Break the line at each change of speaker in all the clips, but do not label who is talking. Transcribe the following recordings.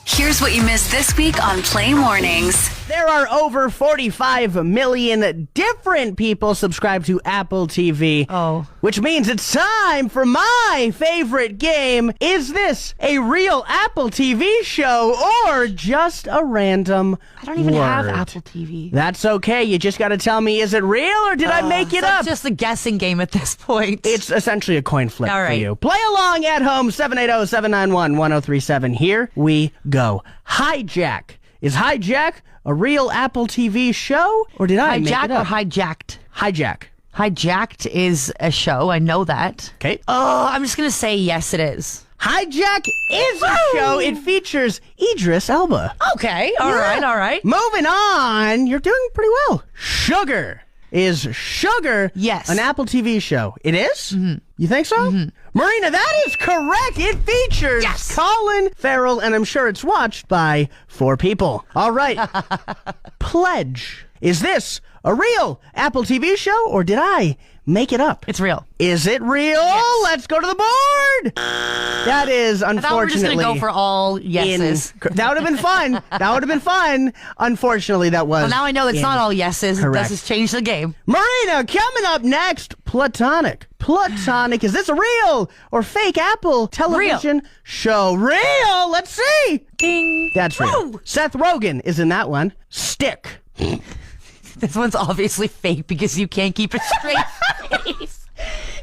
Here's what you missed this week on Play Mornings.
There are over 45 million different people subscribed to Apple TV.
Oh.
Which means it's time for my favorite game. Is this a real Apple TV show or just a random
I don't even have
word?
Apple TV.
That's okay. You just got to tell me, is it real or did I make it
So
up?
It's just a guessing game at this point.
It's essentially a coin flip
All
for
right.
you. Play along at home, 780-791-1037. Here we go. Hijack. Is Hijack a real Apple TV show or did I make
Hijack
it
or
up?
hijacked?
Hijack.
Hijacked is a show. I know that.
Okay.
Oh, I'm just going to say yes, it is.
Hijack is a show. It features Idris Elba.
Okay. All right.
Moving on. You're doing pretty well. Sugar. Is Sugar
Yes.
an Apple TV show? It is? Mm-hmm. You think so? Mm-hmm. Marina, that is correct. It features
Yes.
Colin Farrell, and I'm sure it's watched by 4 people. All right. Pledge. Is this a real Apple TV show, or did I make it up?
It's real.
Is it real?
Yes.
Let's go to the board. That is
I thought we were just
unfortunately.
going to go for all yeses.
That would have been fun. That would have been fun. Unfortunately, that was.
Well, now I know it's not all yeses.
Correct.
This has changed the game.
Marina, coming up next, Platonic. Platonic, is this a real or fake Apple television show? Real? Let's see.
Ding.
That's real.
Woo!
Seth Rogen is in that one. Stick.
This one's obviously fake because you can't keep a straight face.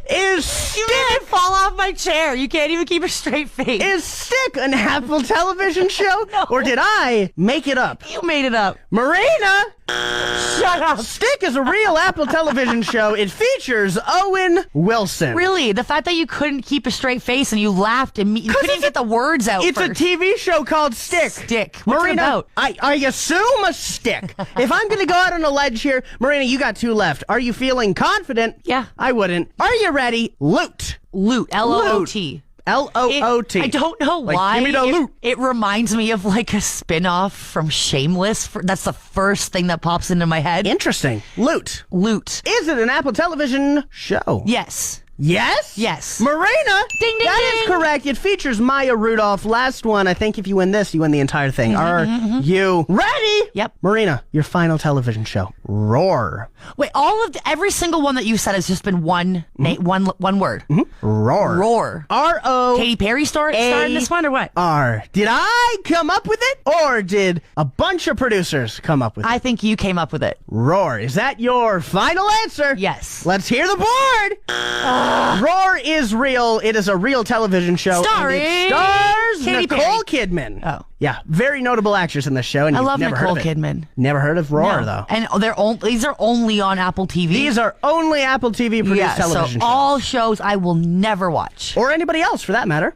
Is
You made
Stick.
me fall off my chair. You can't even keep a straight face.
Is Stick an Apple television show?
No.
Or did I make it up?
You made it up.
Marina,
Shut up.
Stick is a real Apple television show. It features Owen Wilson.
Really? The fact that you couldn't keep a straight face and you laughed and you couldn't even get the words out
It's
first.
a TV show called Stick.
Stick. What's it
Marina,
about?
I assume a stick. If I'm going to go out on a ledge here, Marina, you got 2 left. Are you feeling confident?
Yeah.
I wouldn't. Are you ready? Loot.
Loot. L-O-O-T.
L-O-O-T.
I don't know
Like,
why.
give me the loot.
It reminds me of like a spin-off from Shameless. That's the first thing that pops into my head.
Interesting. Loot.
Loot.
Is it an Apple television show?
Yes.
Yes?
Yes.
Marina,
Ding, ding,
that is
ding.
correct. It features Maya Rudolph. Last one. I think if you win this, you win the entire thing. Are you ready?
Yep.
Marina, your final television show. Roar.
Wait, every single one that you said has just been one one word.
Roar.
Roar.
R-O.
Katy Perry starred in this one or what?
R. Did I come up with it, or did a bunch of producers come up with it?
I think you came up with it.
Roar. Is that your final answer?
Yes.
Let's hear the board. Roar is real. It is a real television show. and
Starring
it stars
Katy
Nicole Kidman.
Oh.
Yeah, very notable actress in this show. And
I
you've
love
never
Nicole
heard of it.
Kidman.
Never heard of Roar,
No.
though.
And these are only on Apple TV.
These are only Apple TV produced
yeah,
television
so
shows.
all shows I will never watch.
Or anybody else, for that matter.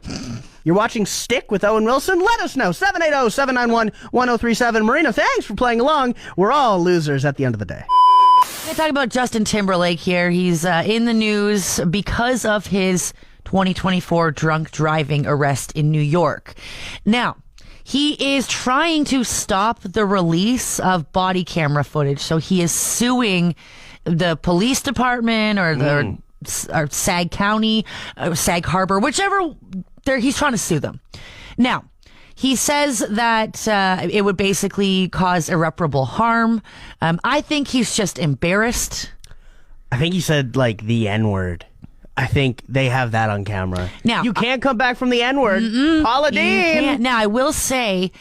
You're watching Stick with Owen Wilson? Let us know. 780-791-1037. Marina, thanks for playing along. We're all losers at the end of the day.
We're talking about Justin Timberlake here. He's in the news because of his 2024 drunk driving arrest in New York. Now, he is trying to stop the release of body camera footage. So he is suing the police department or the or Sag County, Sag Harbor, whichever. He's trying to sue them. Now, he says that it would basically cause irreparable harm. I think he's just embarrassed.
I think he said, like, the N-word. I think they have that on camera.
Now,
you can't come back from the N-word. Paula Deen.
Now, I will say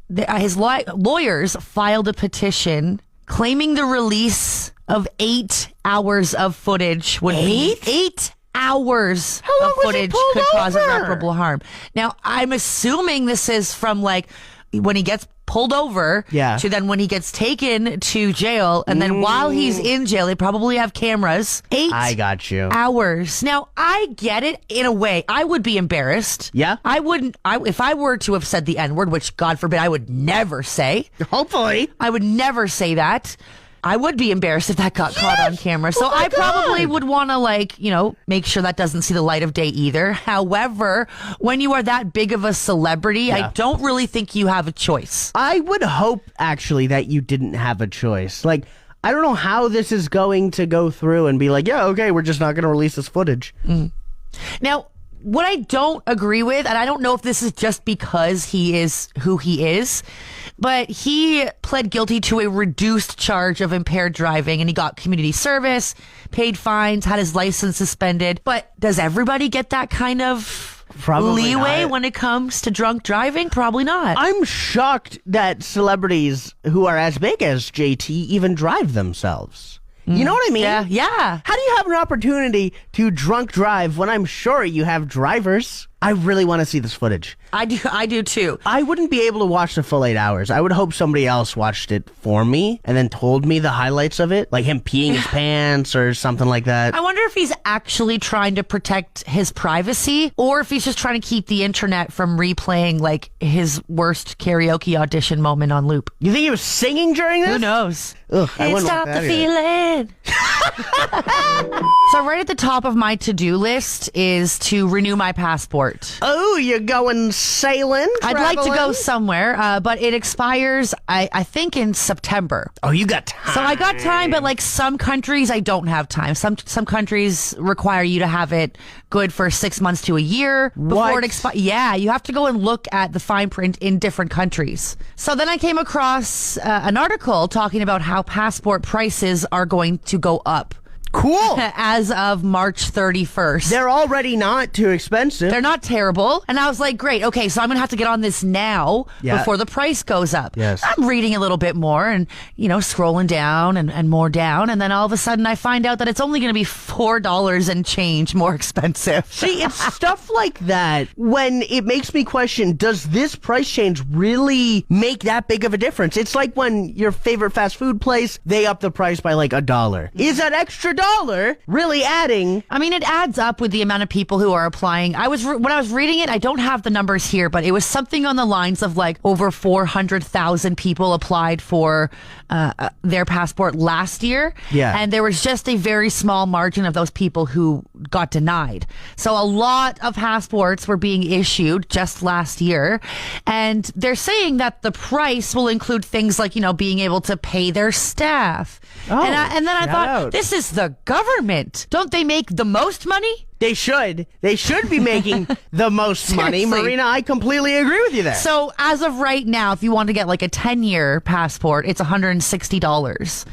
that his lawyers filed a petition claiming the release of 8 hours of footage would be 8 hours
How long
of
was he
footage
pulled
could cause
over?
irreparable harm. Now, I'm assuming this is from like when he gets pulled over to then when he gets taken to jail, and then while he's in jail, they probably have cameras. 8
I got you.
hours. Now, I get it in a way. I would be embarrassed.
Yeah?
I wouldn't. If I were to have said the N-word, which God forbid I would never say,
Hopefully.
I would never say that. I would be embarrassed if that got caught on camera. So
Oh my
I probably
God.
would want to, make sure that doesn't see the light of day either. However, when you are that big of a celebrity, I don't really think you have a choice.
I would hope, actually, that you didn't have a choice. Like, I don't know how this is going to go through and be like, yeah, okay, we're just not going to release this footage.
Now, what I don't agree with, and I don't know if this is just because he is who he is, but he pled guilty to a reduced charge of impaired driving, and he got community service, paid fines, had his license suspended. But does everybody get that kind of
Probably
leeway
not.
when it comes to drunk driving? Probably not.
I'm shocked that celebrities who are as big as JT even drive themselves. You know what I mean?
Yeah.
How do you have an opportunity to drunk drive when I'm sure you have drivers? I really want to see this footage.
I do too.
I wouldn't be able to watch the full 8 hours. I would hope somebody else watched it for me and then told me the highlights of it, like him peeing his pants or something like that.
I wonder if he's actually trying to protect his privacy or if he's just trying to keep the internet from replaying like his worst karaoke audition moment on loop.
You think he was singing during this?
Who knows?
Ugh, I
Can't
wouldn't
stop
want
the
that either.
feeling. So right at the top of my to-do list is to renew my passport.
Oh, you're going sailing?
I'd like to go
traveling?
somewhere, but it expires, I think, in September.
Oh, you got time.
So I got time, but like some countries, I don't have time. Some countries require you to have it good for 6 months to a year before
What?
it expires. Yeah, you have to go and look at the fine print in different countries. So then I came across an article talking about how passport prices are going to go up
Cool.
as of March 31st.
They're already not too expensive.
They're not terrible. And I was like, great. Okay, so I'm going to have to get on this now
Yeah.
before the price goes up.
Yes.
I'm reading a little bit more and, scrolling down and more down. And then all of a sudden I find out that it's only going to be $4 and change more expensive.
See, it's stuff like that when it makes me question, does this price change really make that big of a difference? It's like when your favorite fast food place, they up the price by like $1. Is that extra dollar really adding?
I mean, it adds up with the amount of people who are applying. When I was reading it, I don't have the numbers here, but it was something on the lines of like over 400,000 people applied for their passport last year.
Yeah.
And there was just a very small margin of those people who got denied. So a lot of passports were being issued just last year. And they're saying that the price will include things like, being able to pay their staff.
Oh,
and then I
shout
thought,
out.
this is the government. Don't they make the most money?
They should. They should be making the most money.
Seriously.
Marina, I completely agree with you there.
So as of right now, if you want to get like a 10-year passport, it's $160.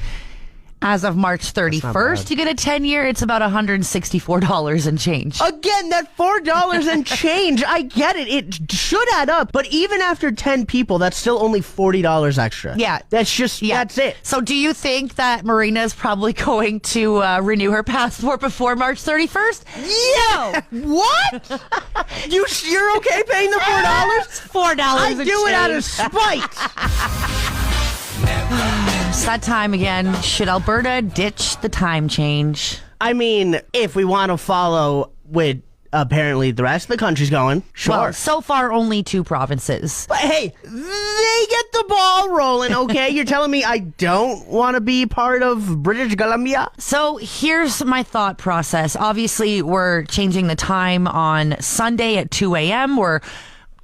As of March 31st, you get a 10-year, it's about $164 and change.
Again, that $4 and change, I get it. It should add up. But even after 10 people, that's still only $40 extra.
Yeah.
That's it.
So do you think that Marina is probably going to renew her passport before March 31st?
Yeah. What? You're okay paying the $4?
$4
I
and
do it out of
change.
spite.
It's that time again. Should Alberta ditch the time change?
I mean, if we want to follow with apparently the rest of the country's going, sure.
Well, so far only 2 provinces.
But hey, they get the ball rolling, okay? You're telling me I don't want to be part of British Columbia?
So here's my thought process. Obviously, we're changing the time on Sunday at 2 a.m. We're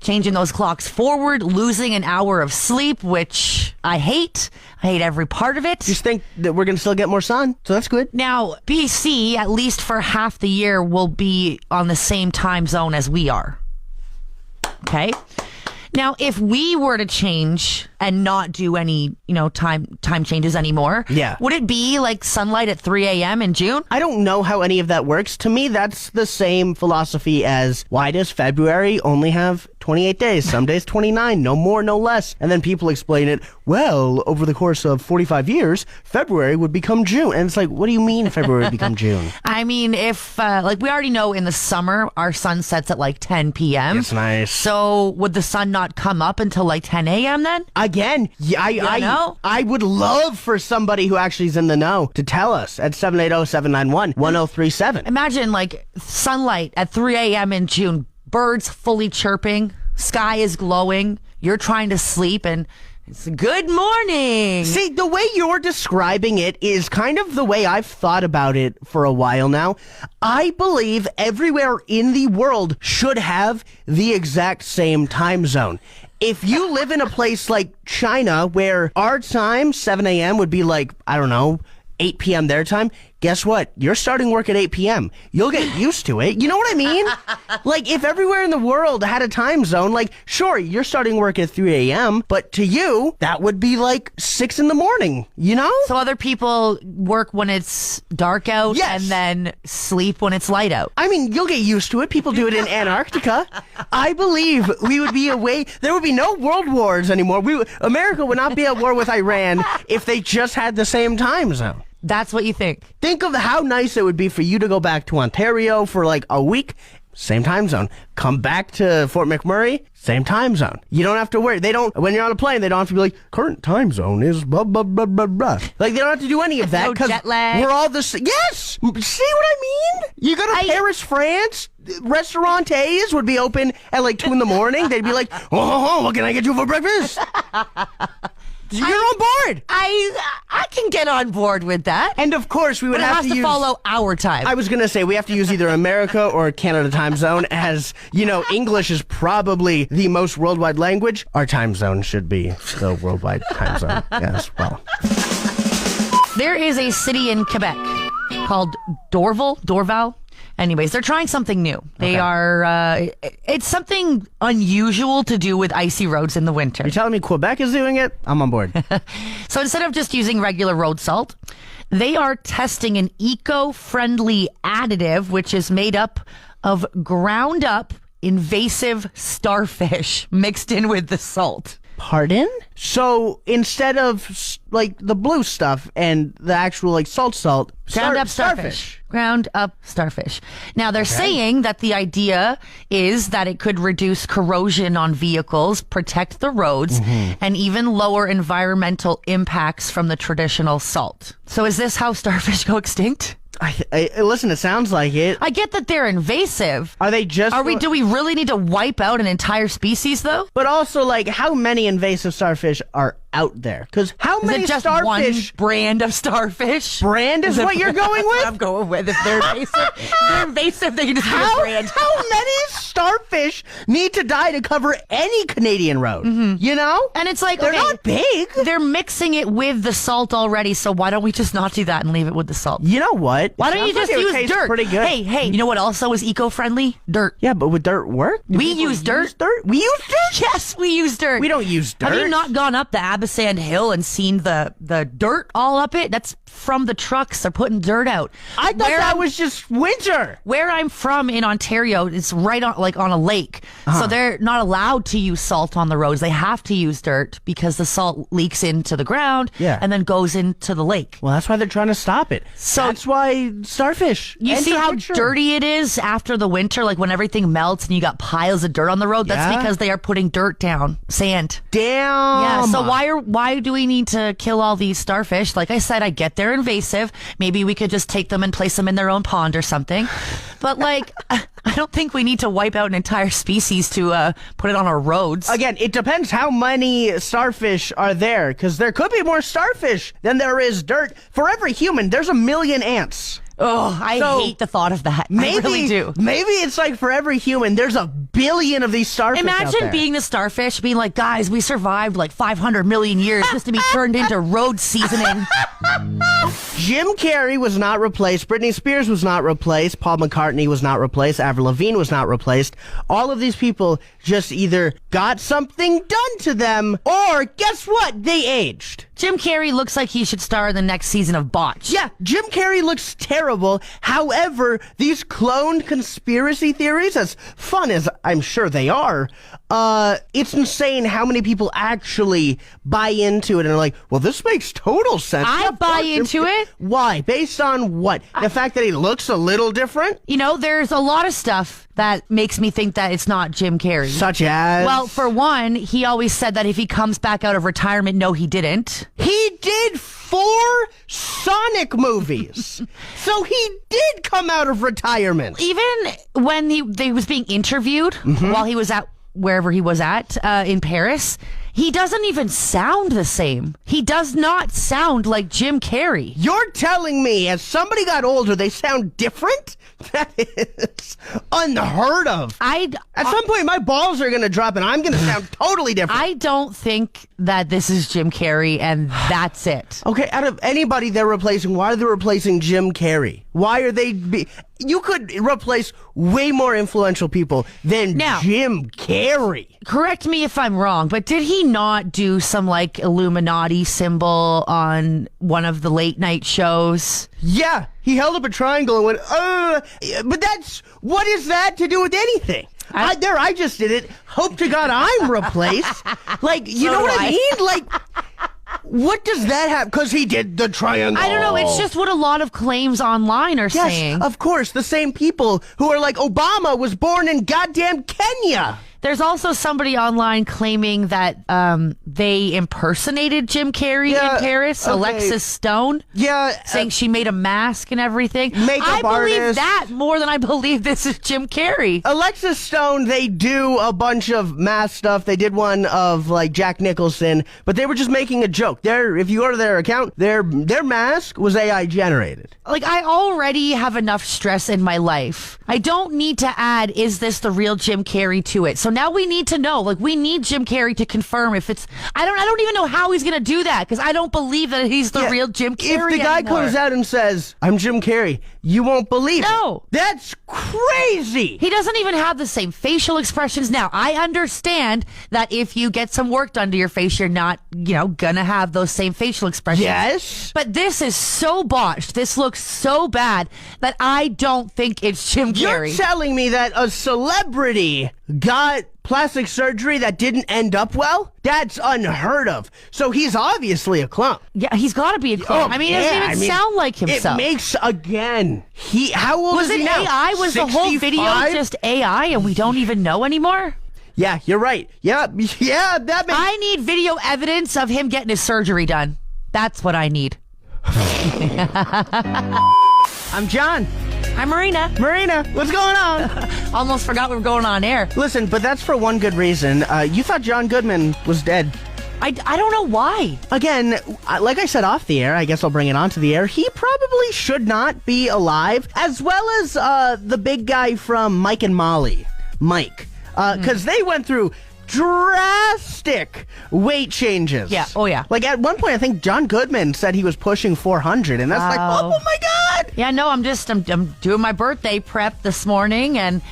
changing those clocks forward, losing an hour of sleep, which I hate. I hate every part of it.
Just think that we're going to still get more sun, so that's good.
Now, BC, at least for half the year, will be on the same time zone as we are. Okay? Now, if we were to change and not do any, time changes anymore,
Yeah.
would it be like sunlight at 3 a.m. in June?
I don't know how any of that works. To me, that's the same philosophy as why does February only have 28 days? Some days 29, no more, no less. And then people explain it, well, over the course of 45 years, February would become June. And it's like, what do you mean February would become June?
I mean, if, we already know in the summer, our sun sets at like 10 p.m.
It's nice.
So would the sun not come up until like 10 a.m. then?
Again,
know?
I would love for somebody who actually is in the know to tell us at 780-791-1037.
Imagine like sunlight at 3 a.m. in June, birds fully chirping, sky is glowing, you're trying to sleep, and it's good morning.
See, the way you're describing it is kind of the way I've thought about it for a while now. I believe everywhere in the world should have the exact same time zone. If you live in a place like China where our time, 7 a.m., would be like, I don't know, 8 p.m. their time, guess what? You're starting work at 8 p.m. You'll get used to it. You know what I mean? Like, if everywhere in the world had a time zone, like, sure, you're starting work at 3 a.m., but to you, that would be like 6 in the morning, you know?
So other people work when it's dark out
Yes.
and then sleep when it's light out.
I mean, you'll get used to it. People do it in Antarctica. I believe we would be away. There would be no world wars anymore. America would not be at war with Iran if they just had the same time zone.
That's what you think.
Think of how nice it would be for you to go back to Ontario for like a week, same time zone. Come back to Fort McMurray, same time zone. You don't have to worry. When you're on a plane, they don't have to be like, current time zone is blah, blah, blah, blah, blah. Like, they don't have to do any of that.
No jet lag.
We're all the same. Yes! See what I mean? You go to Paris, France, restaurantes would be open at like 2 in the morning. They'd be like, oh, what can I get you for breakfast? You're on board.
I can get on board with that.
And of course, we would
But it
have
has
to
to
use...
follow our time.
I was going to say, we have to use either America or Canada time zone, as, you know, English is probably the most worldwide language. Our time zone should be the worldwide time zone as well.
There is a city in Quebec called Dorval. Anyways, they're trying something new. They are, it's something unusual to do with icy roads in the winter.
You're telling me Quebec is doing it? I'm on board.
So instead of just using regular road salt, they are testing an eco-friendly additive, which is made up of ground up invasive starfish mixed in with the salt.
Pardon? So instead of like the blue stuff and the actual like salt,
Ground up starfish. Ground up starfish. Now they're saying that the idea is that it could reduce corrosion on vehicles, protect the roads, and even lower environmental impacts from the traditional salt. So is this how starfish go extinct?
Listen, it sounds like it.
I get that they're invasive.
Are they just?
Do we really need to wipe out an entire species though?
But also, like, how many invasive starfish are out there? Because how
Is
many
it just
starfish
one brand of starfish?
brand is what you're going with?
I'm going with. If they're invasive, they can just be a
How
brand.
many starfish need to die to cover any Canadian road? You know?
And it's like,
They're
okay,
not big.
They're mixing it with the salt already, so why don't we just not do that and leave it with the salt?
You know what?
Why don't you
Sounds
just
like it would
use
taste
dirt?
Pretty good.
Hey, you know what also is eco-friendly? Dirt.
Yeah, but would dirt work? Do
We
people
use dirt.
We use dirt?
Yes, we use dirt.
We don't use dirt.
Have you not gone up the Abasand Hill and seen the dirt all up it? That's from the trucks. They're putting dirt out.
I thought that was just winter.
Where I'm from in Ontario, it's right on on a lake. So they're not allowed to use salt on the roads. They have to use dirt because the salt leaks into the ground and then goes into the lake.
Well, that's why they're trying to stop it.
So
that's why starfish.
You see
enter
how
picture.
dirty it is after the winter, like when everything melts and you got piles of dirt on the road? That's
Yeah.
because they are putting dirt down, sand.
Damn.
Yeah, so why do we need to kill all these starfish? Like I said, I get they're invasive. Maybe we could just take them and place them in their own pond or something. But like, I don't think we need to wipe out an entire species to put it on our roads.
Again, it depends how many starfish are there, because there could be more starfish than there is dirt. For every human, there's 1 million ants.
Oh, I
So,
hate the thought of that.
Maybe,
I really do.
Maybe it's like for every human, there's 1 billion of these starfish out
Imagine
there.
being the starfish, being like, guys, we survived like 500 million years just to be turned into road seasoning.
Jim Carrey was not replaced. Britney Spears was not replaced. Paul McCartney was not replaced. Avril Lavigne was not replaced. All of these people just either got something done to them, or guess what? They aged.
Jim Carrey looks like he should star in the next season of Botch.
Yeah, Jim Carrey looks terrible. However, these cloned conspiracy theories, as fun as I'm sure they are, it's insane how many people actually buy into it and are like, well, this makes total sense.
I
Yeah,
buy
Jim
into
Carrey-
it.
Why? Based on what? The fact that he looks a little different?
You know, there's a lot of stuff that makes me think that it's not Jim Carrey.
Such as?
Well, for one, he always said that if he comes back out of retirement, no, he didn't.
He did 4 Sonic movies. So he did come out of retirement.
Even when he was being interviewed while he was at wherever he was at in Paris, He doesn't even sound the same. He does not sound like Jim Carrey.
You're telling me as somebody got older, they sound different? That is unheard of. At some point, my balls are going to drop and I'm going to sound totally different.
I don't think that this is Jim Carrey and that's it.
Okay, out of anybody they're replacing, why are they replacing Jim Carrey? Why are they... You could replace way more influential people than Jim Carrey.
Correct me if I'm wrong, but did he not do some like Illuminati symbol on one of the late night shows?
Yeah, he held up a triangle and went, but what is that to do with anything? I just did it. Hope to God I'm replaced. Like, you know what I mean? Like... What does that have? Because he did the triangle.
I don't know. It's just what a lot of claims online are saying.
Of course. The same people who are like, Obama was born in goddamn Kenya.
There's also somebody online claiming that they impersonated Jim Carrey in Paris, Alexis Stone.
Yeah.
Saying she made a mask and everything.
Makeup
I believe
artist.
that more than I believe this is Jim Carrey.
Alexis Stone, they do a bunch of mask stuff. They did one of like Jack Nicholson, but they were just making a joke. If you go to their account, their mask was AI generated.
Like, I already have enough stress in my life. I don't need to add, is this the real Jim Carrey to it? So now we need to know. Like, we need Jim Carrey to confirm if it's... I don't even know how he's going to do that, because I don't believe that he's the real Jim Carrey
If the guy
anymore.
comes out and says, I'm Jim Carrey, you won't believe it.
No.
That's crazy.
He doesn't even have the same facial expressions. Now, I understand that if you get some work done to your face, you're not, gonna have those same facial expressions.
Yes.
But this is so botched. This looks so bad that I don't think it's Jim Carrey.
You're telling me that a celebrity got plastic surgery that didn't end up well? That's unheard of. So he's obviously a clone.
Yeah, he's got to be a clone. He doesn't even sound like himself.
It makes, how old is he now?
AI? Was
65?
the whole video just AI and we don't even know anymore?
Yeah, you're right. Yeah, that makes...
I need video evidence of him getting his surgery done. That's what I need.
I'm John.
I'm Marina.
Marina, what's going on?
Almost forgot we were going on air.
Listen, but that's for one good reason. You thought John Goodman was dead.
I don't know why.
Again, like I said off the air, I guess I'll bring it onto the air. He probably should not be alive, as well as the big guy from Mike and Molly, Mike. Because they went through drastic weight changes.
Yeah. Oh, yeah.
Like at one point, I think John Goodman said he was pushing 400, and that's like, oh my God.
Yeah, no, I'm doing my birthday prep this morning, and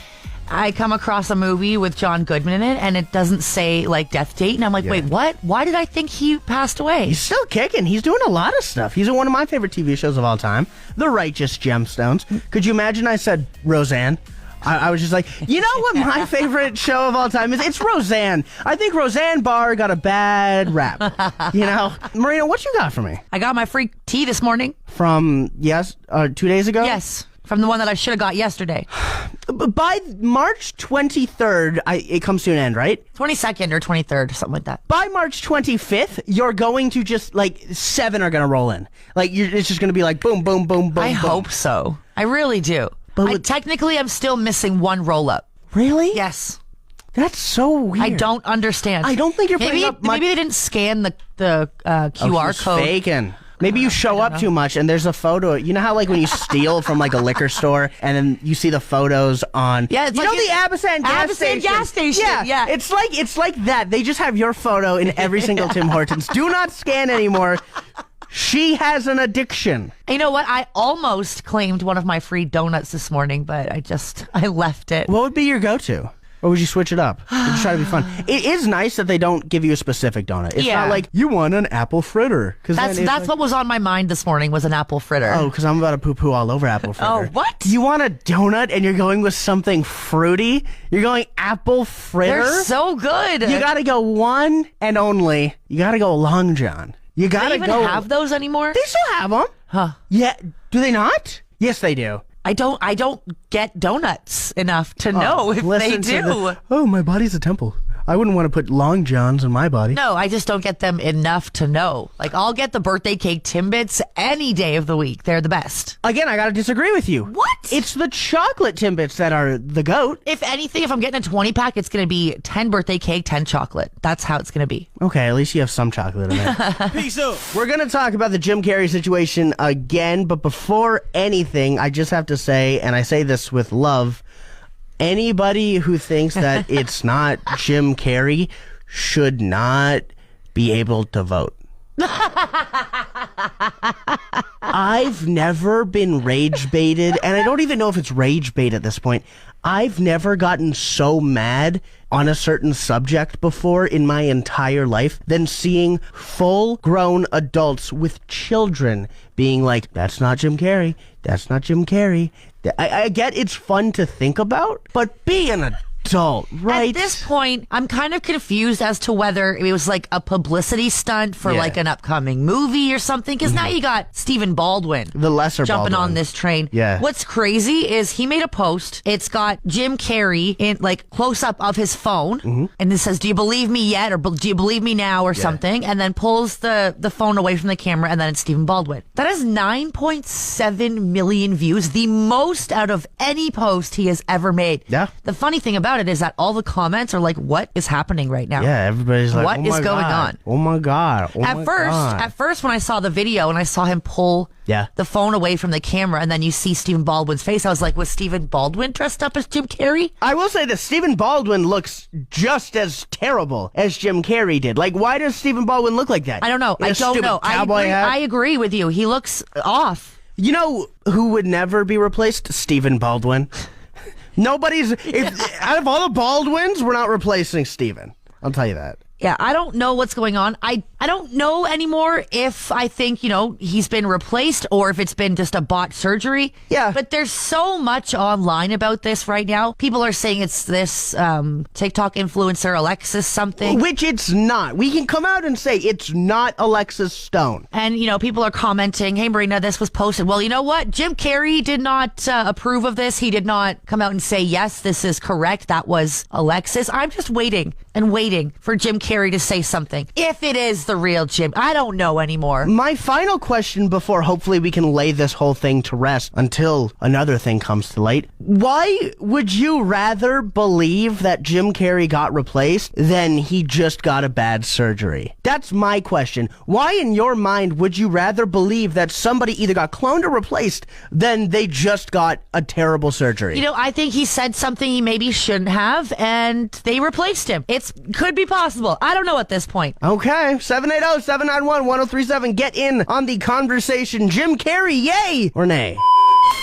I come across a movie with John Goodman in it, and it doesn't say like death date, and I'm like, wait, what? Why did I think he passed away?
He's still kicking. He's doing a lot of stuff. He's in one of my favorite TV shows of all time, The Righteous Gemstones. Could you imagine I said Roseanne? I was just like, you know what my favorite show of all time is? It's Roseanne. I think Roseanne Barr got a bad rap. Marina, what you got for me?
I got my free tea this morning.
From, 2 days ago?
Yes, from the one that I should have got yesterday.
By March 23rd, it comes to an end, right?
22nd or 23rd, something like that.
By March 25th, you're going to just, 7 are going to roll in. It's just going to be like boom, boom, boom, boom,
I
boom.
hope so. I really do. But technically, I'm still missing one roll-up.
Really?
Yes.
That's so weird.
I don't understand.
I don't think you're putting up much...
Maybe they didn't scan the QR code.
Faking. Maybe you show up too much and there's a photo. You know how when you steal from a liquor store and then you see the photos on...
Yeah, it's
the Abyssinian gas station?
Yeah.
It's like that. They just have your photo in every single Tim Hortons. Do not scan anymore. She has an addiction.
You know what? I almost claimed one of my free donuts this morning, but I left it.
What would be your go-to? Or would you switch it up? Would you try to be fun? It is nice that they don't give you a specific donut. It's not like, you want an apple fritter.
That's what was on my mind this morning was an apple fritter.
Oh, because I'm about to poo-poo all over apple fritter.
Oh, what?
You want a donut and you're going with something fruity? You're going apple fritter?
They're so good.
You got to go one and only. You got to go Long John. You got to go.
Do they even have those anymore?
They still have them.
Huh.
Yeah. Do they not? Yes, they do.
I don't get donuts enough to know if they do.
My body's a temple. I wouldn't want to put long johns in my body.
No, I just don't get them enough to know. Like, I'll get the birthday cake Timbits any day of the week. They're the best.
Again, I gotta disagree with you.
What?
It's the chocolate Timbits that are the goat.
If anything, if I'm getting a 20-pack, it's going to be 10 birthday cake, 10 chocolate. That's how it's going to be.
Okay, at least you have some chocolate in there.
Peace out.
We're gonna talk about the Jim Carrey situation again, but before anything, I just have to say, and I say this with love, anybody who thinks that it's not Jim Carrey should not be able to vote. I've never been rage baited, and I don't even know if it's rage bait at this point. I've never gotten so mad on a certain subject before in my entire life than seeing full-grown adults with children being like, that's not Jim Carrey, that's not Jim Carrey. I get it's fun to think about, but be an adult, right?
At this point, I'm kind of confused as to whether it was like a publicity stunt for
Yeah.
like an upcoming movie or something. Because now you got Stephen Baldwin.
The lesser
jumping
Baldwin.
on this train.
Yeah.
What's crazy is he made a post. It's got Jim Carrey in like close up of his phone, and it says, "Do you believe me yet?" or "Do you believe me now?" or something, and then pulls the phone away from the camera, and then it's Stephen Baldwin. That has 9.7 million views, the most out of any post he has ever made.
Yeah.
The funny thing about it is that all the comments are like, "What is happening right now?"
Yeah, everybody's like,
What
oh
is
my
going
God.
on?
Oh my God. Oh my God.
At first, when I saw the video and I saw him pull
Yeah.
the phone away from the camera, and then you see Stephen Baldwin's face, I was like, was Stephen Baldwin dressed up as Jim Carrey?
I will say that Stephen Baldwin looks just as terrible as Jim Carrey did. Like, why does Stephen Baldwin look like that?
I don't know.
In a
I don't
stupid
know.
Cowboy hat?
I agree with you. He looks off.
You know who would never be replaced? Stephen Baldwin. Nobody's. Out of all the Baldwins, we're not replacing Stephen. I'll tell you that.
Yeah, I don't know what's going on. I don't know anymore if I think, he's been replaced or if it's been just a bot surgery.
Yeah.
But there's so much online about this right now. People are saying it's this TikTok influencer, Alexis something.
Which it's not. We can come out and say it's not Alexis Stone.
And, people are commenting, hey, Marina, this was posted. Well, you know what? Jim Carrey did not approve of this. He did not come out and say, yes, this is correct. That was Alexis. I'm just waiting and waiting for Jim Carrey to say something. If it is the real Jim, I don't know anymore.
My final question before hopefully we can lay this whole thing to rest until another thing comes to light. Why would you rather believe that Jim Carrey got replaced than he just got a bad surgery? That's my question. Why in your mind would you rather believe that somebody either got cloned or replaced than they just got a terrible surgery?
I think he said something he maybe shouldn't have, and they replaced him. Could be possible. I don't know at this point.
Okay, 780-791-1037. Get in on the conversation. Jim Carrey, yay or nay?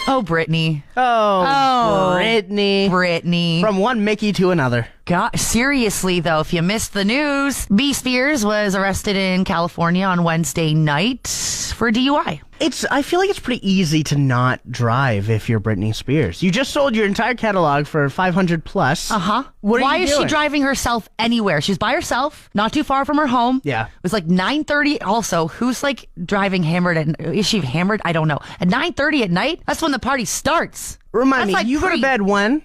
Oh, Brittany.
Oh, Brittany.
Brittany.
From one Mickey to another.
God, seriously, though, if you missed the news, B. Spears was arrested in California on Wednesday night for DUI.
I feel like it's pretty easy to not drive if you're Britney Spears. You just sold your entire catalog for $500 plus.
Uh-huh.
What are
Why
you
is she
doing?
driving herself anywhere? She's by herself, not too far from her home.
Yeah.
It was like 9:30. Also, who's like driving hammered? Is she hammered? I don't know. At 9:30 at night? That's when the party starts.
Remind
That's
me,
like
you go to
pre-
bed when?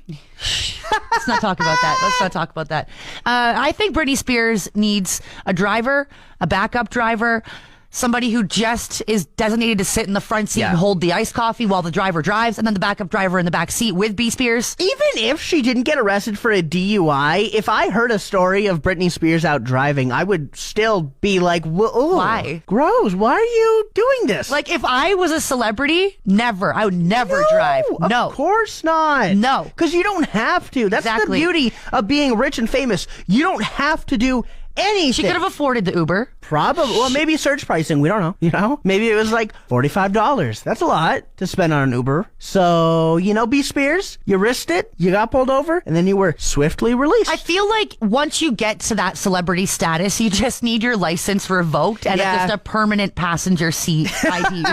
Let's not talk about that. Let's not talk about that. I think Britney Spears needs a driver, a backup driver, somebody who just is designated to sit in the front seat
Yeah.
and hold the iced coffee while the driver drives, and then the backup driver in the back seat with B. Spears.
Even if she didn't get arrested for a DUI, if I heard a story of Britney Spears out driving, I would still be like,
Why?
Gross. Why are you doing this?
Like, if I was a celebrity, I would never drive. No.
Of course not.
No.
Because you don't have to. That's
Exactly.
the beauty of being rich and famous. You don't have to do anything.
She could have afforded the Uber.
Probably. Well, maybe surge pricing. We don't know. Maybe it was like $45. That's a lot to spend on an Uber. So, B. Spears, you risked it. You got pulled over, and then you were swiftly released.
I feel like once you get to that celebrity status, you just need your license revoked and
Yeah.
just a permanent passenger seat ID.